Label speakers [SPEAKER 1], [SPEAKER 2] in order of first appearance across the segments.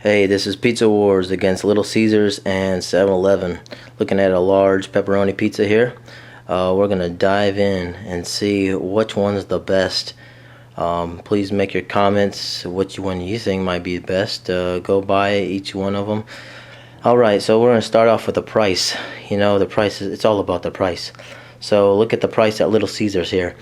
[SPEAKER 1] Hey, this is Pizza Wars against Little Caesars and 7-Eleven. Looking at a large pepperoni pizza here. We're going to dive in and see which one's the best. Please make your comments which one you think might be the best. Go buy each one of them. Alright, so we're going to start off with the price. You know, the price, it's all about the price. So look at the price at Little Caesars here.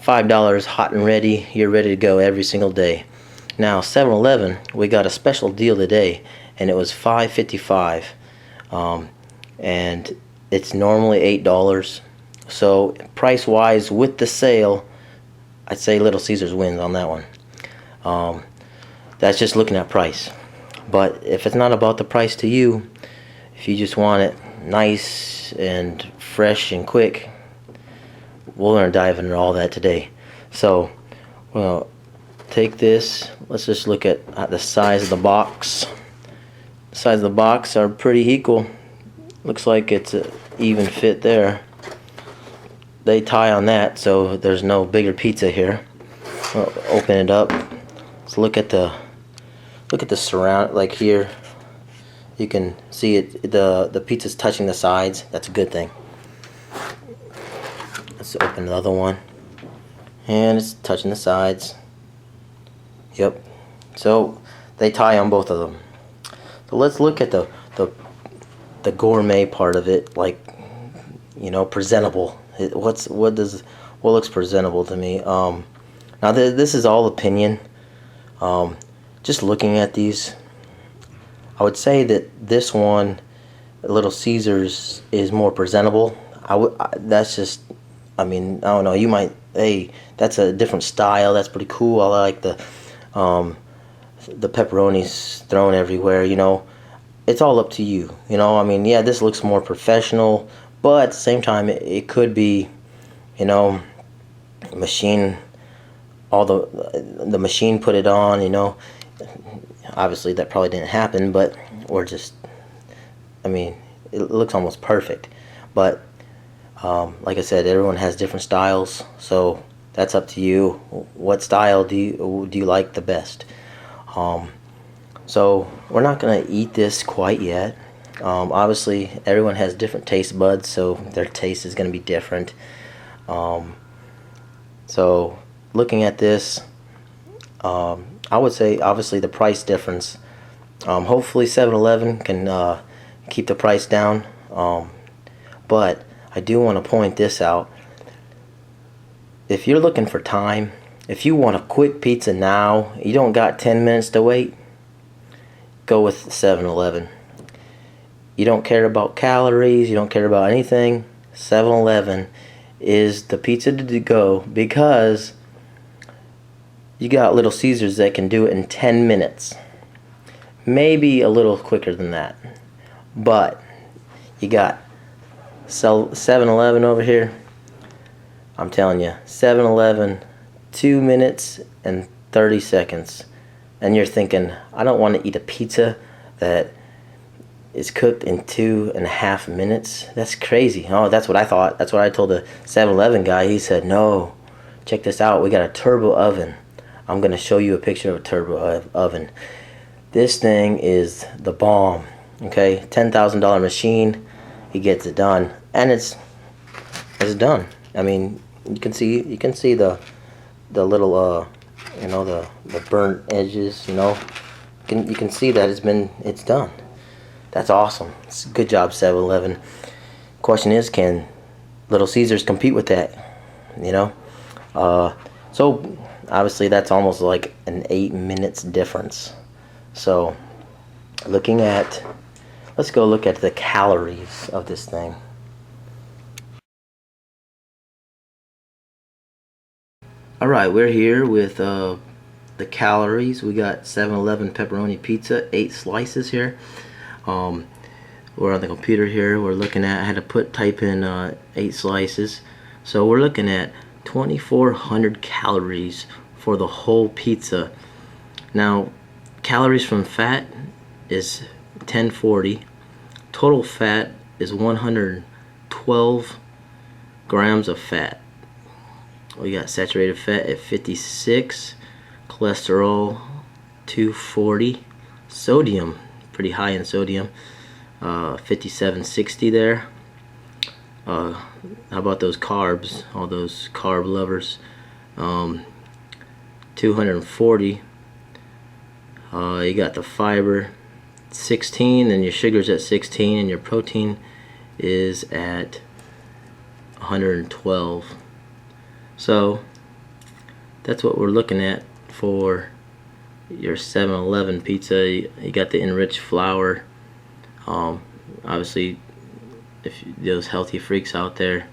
[SPEAKER 1] $5, hot and ready. You're ready to go every single day. Now 7-Eleven, we got a special deal today, and it was $5.55, and it's normally $8. So price wise with the sale, I'd say Little Caesars wins on that one. That's just looking at price. But if it's not about the price to you, if you just want it nice and fresh and quick, we're gonna dive into all that today. So, well, take this. Let's just look at the size of the box. The size of the box are pretty equal. Looks like it's an even fit there. They tie on that, so there's no bigger pizza here. We'll open it up. Let's look at the surround. Like here, you can see it. The pizza's touching the sides. That's a good thing. Let's open the other one, and it's touching the sides. Yep. So they tie on both of them. So let's look at the gourmet part of it, like, you know, presentable. What looks presentable to me? Now this is all opinion. Just looking at these, I would say that this one, Little Caesars, is more presentable. That's just, I mean, I don't know. You might, hey, that's a different style. That's pretty cool. I like the pepperonis thrown everywhere. You know, it's all up to you. You know, I mean, yeah, this looks more professional, but at the same time, it could be, you know, machine. All the machine put it on. You know, obviously that probably didn't happen, but or just, I mean, it looks almost perfect. But like I said, everyone has different styles, so that's up to you. What style do you like the best? So we're not gonna eat this quite yet. Obviously, everyone has different taste buds, so their taste is gonna be different. So looking at this, I would say obviously the price difference. Hopefully 7-Eleven can keep the price down. But I do want to point this out. If you're looking for time, if you want a quick pizza now, you don't got 10 minutes to wait, go with 7-Eleven. You don't care about calories, you don't care about anything, 7-Eleven is the pizza to go, because you got Little Caesars that can do it in 10 minutes. Maybe a little quicker than that. But you got 7-Eleven over here. I'm telling you, 7-Eleven, 2 minutes and 30 seconds. And you're thinking, I don't want to eat a pizza that is cooked in 2.5 minutes. That's crazy. Oh, that's what I thought. That's what I told the 7-Eleven guy. He said, no, check this out. We got a turbo oven. I'm going to show you a picture of a turbo oven. This thing is the bomb. Okay, $10,000 machine. He gets it done, and it's done. I mean, you can see the little you know, the burnt edges. You know, you can see that it's done. That's awesome. It's good job, 7-Eleven. Question is, can Little Caesars compete with that? You know, so obviously that's almost like an 8 minutes difference. So let's go look at the calories of this thing. Alright, we're here with the calories. We got 7-Eleven pepperoni pizza, 8 slices here. We're on the computer here. We're looking at, I had to type in 8 slices. So we're looking at 2,400 calories for the whole pizza. Now, calories from fat is 1040. Total fat is 112 grams of fat. We got saturated fat at 56, cholesterol 240, sodium, pretty high in sodium, 5760 there. How about those carbs, all those carb lovers? 240. You got the fiber 16, and your sugar's at 16, and your protein is at 112. So that's what we're looking at for your 7-Eleven pizza. You got the enriched flour. Obviously, if those healthy freaks out there,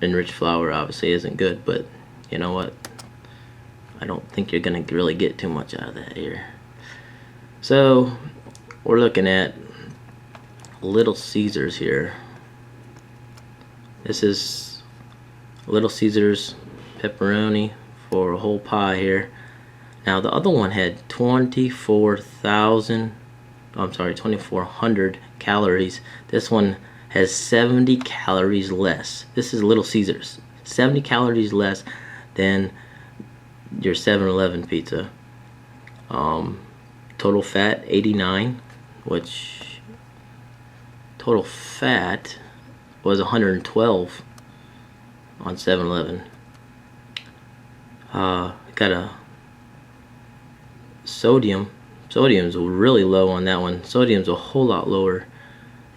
[SPEAKER 1] enriched flour obviously isn't good, but you know what? I don't think you're gonna really get too much out of that here. So we're looking at Little Caesars here. This is Little Caesars pepperoni for a whole pie here. Now the other one had 2,400 calories. This one has 70 calories less. This is Little Caesars. 70 calories less than your 7-Eleven pizza. Total fat 89, which total fat was 112 on 7-Eleven. Got a sodium's really low on that one. Sodium's a whole lot lower.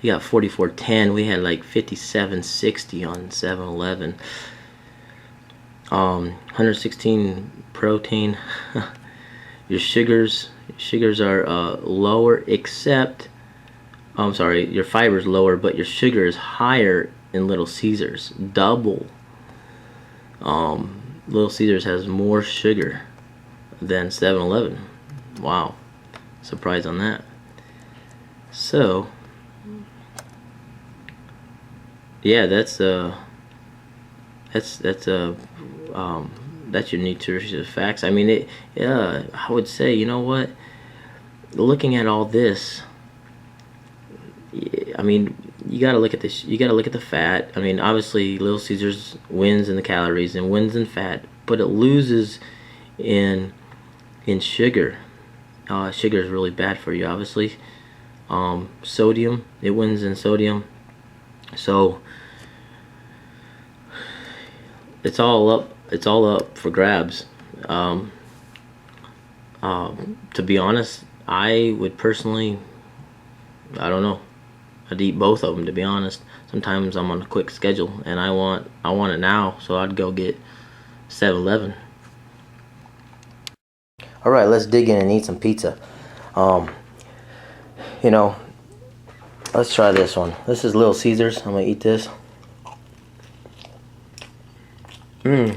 [SPEAKER 1] You got 4410. We had like 5760 on 7-Eleven. 116 protein. Your sugars are lower, except I'm sorry, your fiber's lower, but your sugar is higher in Little Caesars, double. Little Caesars has more sugar than 7-Eleven. Wow, surprise on that. So yeah, that's your nutritious facts. I mean, I would say, you know what? Looking at all this, I mean, you gotta look at this. You gotta look at the fat. I mean, obviously, Little Caesars wins in the calories and wins in fat, but it loses in sugar. Sugar is really bad for you, obviously. Sodium, it wins in sodium. So it's all up for grabs. To be honest, I would personally, I don't know, I'd eat both of them, to be honest. Sometimes I'm on a quick schedule and I want it now, so I'd go get 7-Eleven. All right, let's dig in and eat some pizza. You know, let's try this one. This is Little Caesars. I'm gonna eat this. I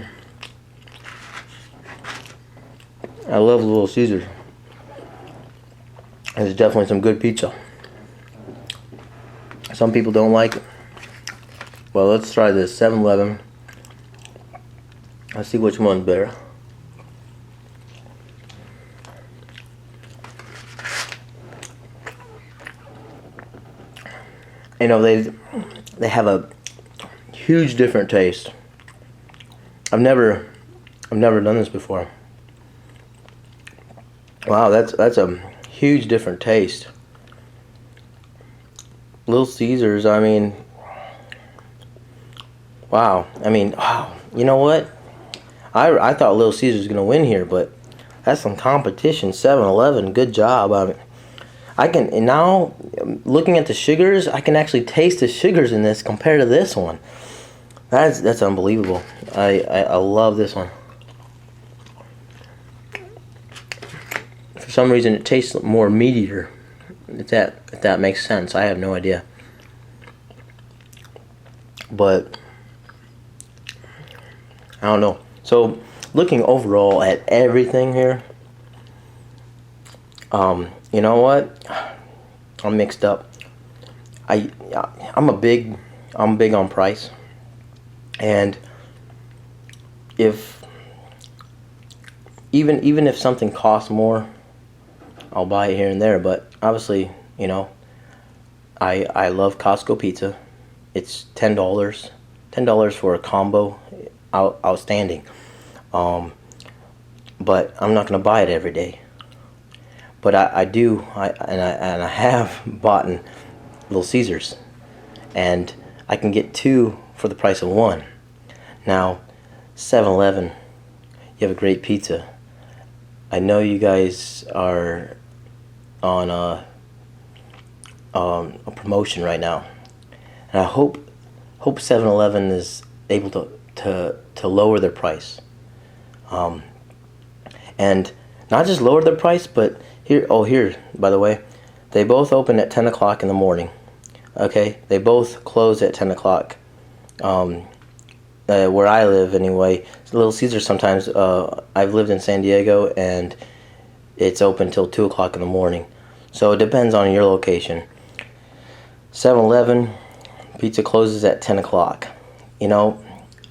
[SPEAKER 1] love Little Caesars. It's definitely some good pizza. Some people don't like it. Well, let's try this 7-Eleven. Let's see which one's better. You know, they have a huge different taste. I've never done this before. Wow, that's a huge different taste. Little Caesars, I mean, wow. I mean, wow. You know what? I thought Little Caesars was gonna win here, but that's some competition. 7-Eleven, good job. I mean, I can now, looking at the sugars, I can actually taste the sugars in this compared to this one. That's unbelievable. I love this one. For some reason, it tastes more meatier. If that makes sense, I have no idea. But I don't know. So, looking overall at everything here, you know what? I'm mixed up. I'm big on price, and even if something costs more, I'll buy it here and there. But obviously, you know, I love Costco pizza. It's $10. $10 for a combo, outstanding. But I'm not gonna buy it every day. But I have bought Little Caesars, and I can get 2 for the price of 1. Now, 7-Eleven, you have a great pizza. I know you guys are on a promotion right now, and I hope 7-Eleven is able to lower their price, and not just lower their price, but here by the way, they both open at 10 o'clock in the morning. Okay, they both close at 10 o'clock. Where I live anyway, Little Caesar sometimes, I've lived in San Diego, and it's open till 2 o'clock in the morning. So it depends on your location. 7-Eleven, pizza closes at 10 o'clock. You know,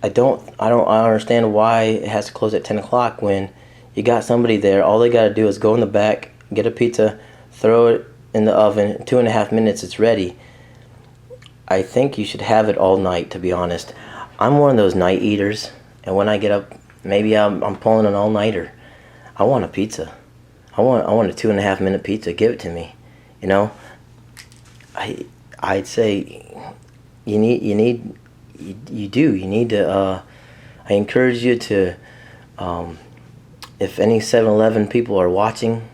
[SPEAKER 1] I don't understand why it has to close at 10 o'clock when you got somebody there. All they got to do is go in the back, get a pizza, throw it in the oven, 2.5 minutes, it's ready. I think you should have it all night, to be honest. I'm one of those night eaters, and when I get up, maybe I'm pulling an all-nighter. I want a pizza. I want a 2.5 minute pizza. Give it to me. You know, I'd say you need to. I encourage you to. If any 7-Eleven people are watching,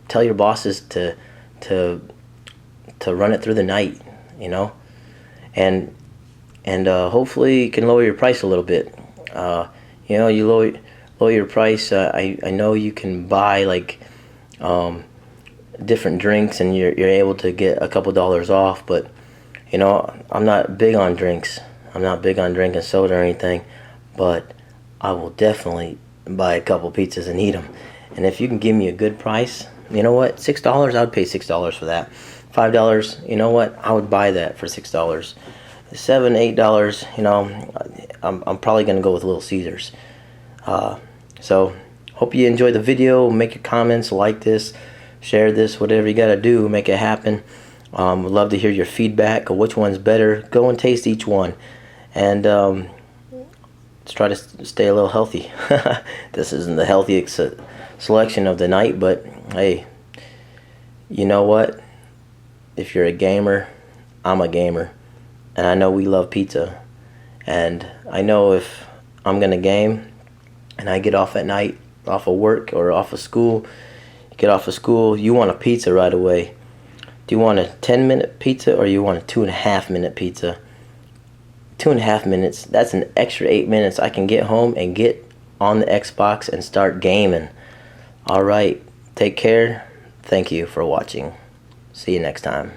[SPEAKER 1] tell your bosses to run it through the night. You know, and hopefully you can lower your price a little bit. You know, you lower your price. I know you can buy like different drinks, and you're able to get a couple dollars off. But you know, I'm not big on drinks. I'm not big on drinking soda or anything. But I will definitely buy a couple pizzas and eat them. And if you can give me a good price, you know what? $6, I would pay $6 for that. $5, you know what? I would buy that for $6. $7, $8, you know, I'm probably gonna go with Little Caesars. So hope you enjoyed the video. Make your comments, like this, share this, whatever you gotta do, make it happen. Would love to hear your feedback of which one's better. Go and taste each one, and let's try to stay a little healthy. This isn't the healthiest selection of the night, but hey, you know what? If you're a gamer, I'm a gamer, and I know we love pizza. And I know if I'm gonna game and I get off at night, off of work or off of school, get off of school, you want a pizza right away. Do you want a 10-minute pizza, or you want a 2.5 minute pizza? 2.5 minutes, that's an extra 8 minutes. I can get home and get on the Xbox and start gaming. Alright, take care. Thank you for watching. See you next time.